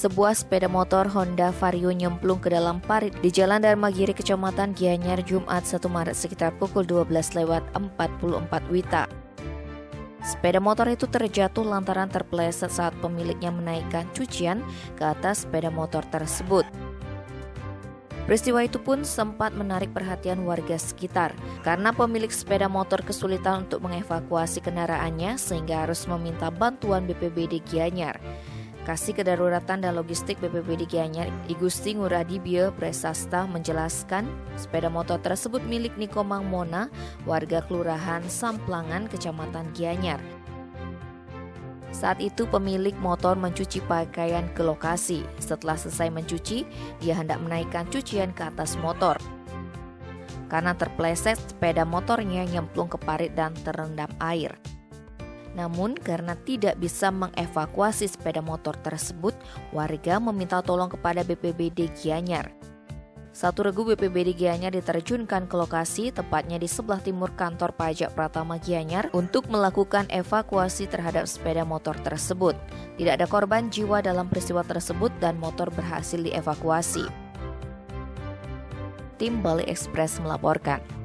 Sebuah sepeda motor Honda Vario nyemplung ke dalam parit di Jalan Dharmagiri, Kecamatan Gianyar, Jumat 1 Maret sekitar pukul 12:44 WITA. Sepeda motor itu terjatuh lantaran terpeleset saat pemiliknya menaikkan cucian ke atas sepeda motor tersebut. Peristiwa itu pun sempat menarik perhatian warga sekitar karena pemilik sepeda motor kesulitan untuk mengevakuasi kendaraannya sehingga harus meminta bantuan BPBD Gianyar. Kasih Kedaruratan dan Logistik BPBD Gianyar, I Gusti Nguradibio Presasta menjelaskan sepeda motor tersebut milik Niko Mangmona, warga Kelurahan Samplangan, Kecamatan Gianyar. Saat itu pemilik motor mencuci pakaian ke lokasi. Setelah selesai mencuci, dia hendak menaikkan cucian ke atas motor. Karena terpeleset, sepeda motornya nyemplung ke parit dan terendam air. Namun karena tidak bisa mengevakuasi sepeda motor tersebut, warga meminta tolong kepada BPBD Gianyar. Satu regu BPBD Gianyar diterjunkan ke lokasi, tepatnya di sebelah timur kantor pajak Pratama Gianyar, untuk melakukan evakuasi terhadap sepeda motor tersebut. Tidak ada korban jiwa dalam peristiwa tersebut dan motor berhasil dievakuasi. Tim Bali Express melaporkan.